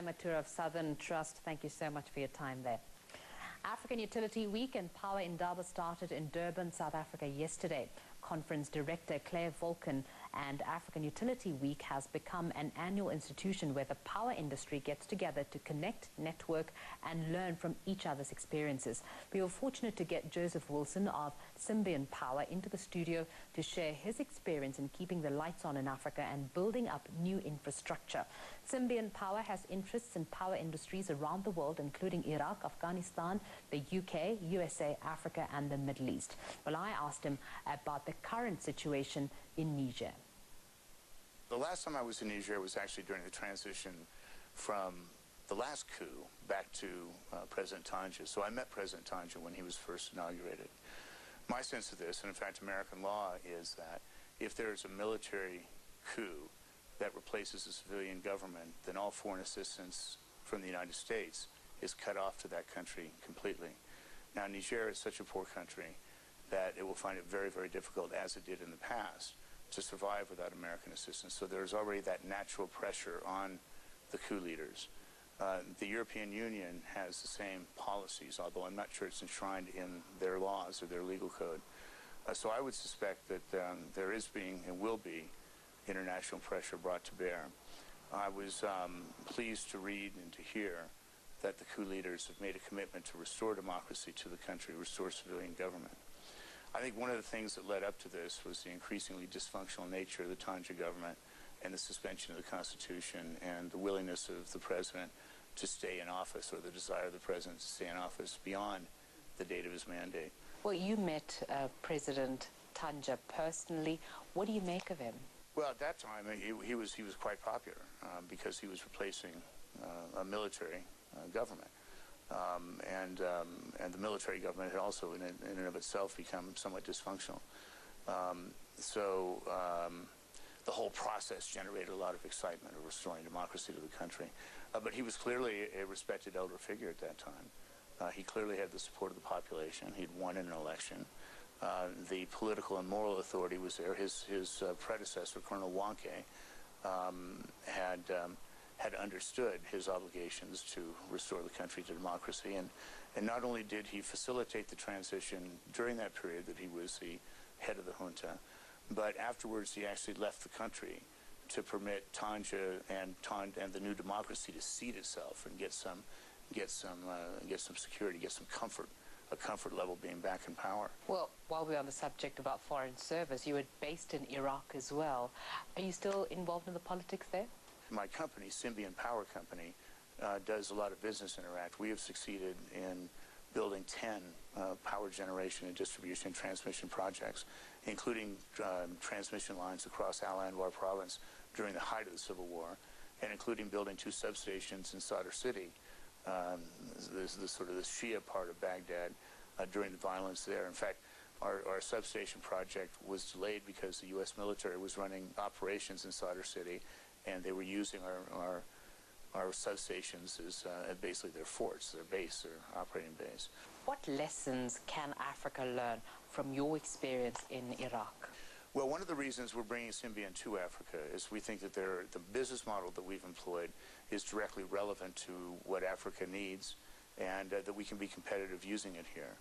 Matura of Southern Trust, thank you so much for your time there. African Utility Week and Power in Indaba started in Durban, South Africa yesterday. Conference Director Claire Volken and African Utility Week has become an annual institution where the power industry gets together to connect, network and learn from each other's experiences. We were fortunate to get Joseph Wilson of Symbion Power into the studio to share his experience in keeping the lights on in Africa and building up new infrastructure. Symbion Power has interests in power industries around the world, including Iraq, Afghanistan, the UK, USA, Africa and the Middle East. Well, I asked him about the current situation in Niger. The last time I was in Niger was actually during the transition from the last coup back to President Tanja. So I met President Tanja when he was first inaugurated. My sense of this, and in fact American law, is that if there is a military coup that replaces a civilian government, then all foreign assistance from the United States is cut off to that country completely. Now, Niger is such a poor country that it will find it very, very difficult, as it did in the past, to survive without American assistance. So there's already that natural pressure on the coup leaders. The European Union has the same policies, although I'm not sure it's enshrined in their laws or their legal code. So I would suspect that there is being and will be international pressure brought to bear. I was pleased to read and to hear that the coup leaders have made a commitment to restore democracy to the country, restore civilian government. I think one of the things that led up to this was the increasingly dysfunctional nature of the Tanja government and the suspension of the Constitution and the willingness of the president to stay in office, or the desire of the president to stay in office beyond the date of his mandate. Well, you met President Tanja personally. What do you make of him? Well, at that time, he was quite popular because he was replacing a military government. And the military government had also, in and of itself, become somewhat dysfunctional. The whole process generated a lot of excitement of restoring democracy to the country. But he was clearly a respected elder figure at that time. He clearly had the support of the population. He'd won in an election. The political and moral authority was there. His predecessor, Colonel Wanke, had understood his obligations to restore the country to democracy. And not only did he facilitate the transition during that period that he was the head of the junta, but afterwards he actually left the country to permit Tanja and the new democracy to seat itself and get some security, get some comfort. A comfort level being back in power. Well, while we're on the subject about foreign service, you were based in Iraq as well. Are you still involved in the politics there? My company, Symbion Power Company, does a lot of business in Iraq. We have succeeded in building 10 power generation and distribution and transmission projects, including transmission lines across Al Anwar province during the height of the Civil War, and including building 2 substations in Sadr City, the sort of the Shia part of Baghdad, during the violence there. In fact, our substation project was delayed because the U.S. military was running operations in Sadr City, and they were using our substations as basically their forts, their base, their operating base. What lessons can Africa learn from your experience in Iraq? Well, one of the reasons we're bringing Symbion to Africa is we think that the business model that we've employed is directly relevant to what Africa needs, and that we can be competitive using it here.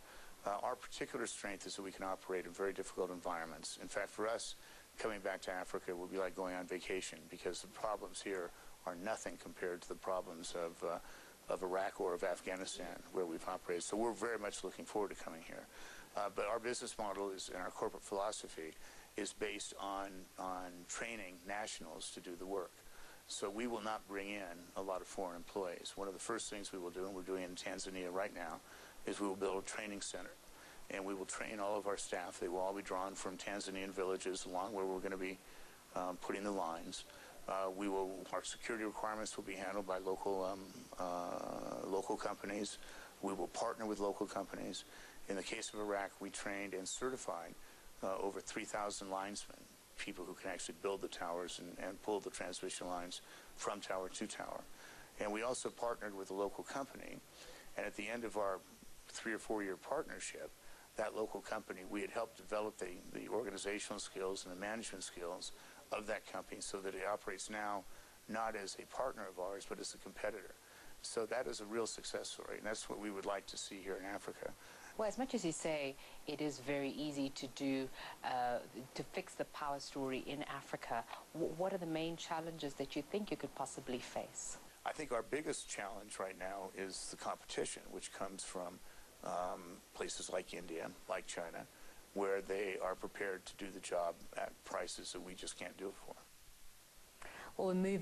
Our particular strength is that we can operate in very difficult environments. In fact, for us, coming back to Africa will be like going on vacation, because the problems here are nothing compared to the problems of Iraq or of Afghanistan, where we've operated. So we're very much looking forward to coming here. But our business model is, and our corporate philosophy is based on training nationals to do the work. So we will not bring in a lot of foreign employees. One of the first things we will do, and we're doing it in Tanzania right now, is we will build a training center. And we will train all of our staff. They will all be drawn from Tanzanian villages along where we're going to be putting the lines. Our security requirements will be handled by local companies. We will partner with local companies. In the case of Iraq, we trained and certified over 3,000 linesmen, people who can actually build the towers and pull the transmission lines from tower to tower. And we also partnered with a local company, and at the end of our 3 or 4 year partnership, that local company, we had helped develop the organizational skills and the management skills of that company so that it operates now not as a partner of ours, but as a competitor. So that is a real success story, and that's what we would like to see here in Africa. Well, as much as you say it is very easy to do, to fix the power story in Africa, what are the main challenges that you think you could possibly face? I think our biggest challenge right now is the competition, which comes from places like India, like China, where they are prepared to do the job at prices that we just can't do it for. Well, we'll move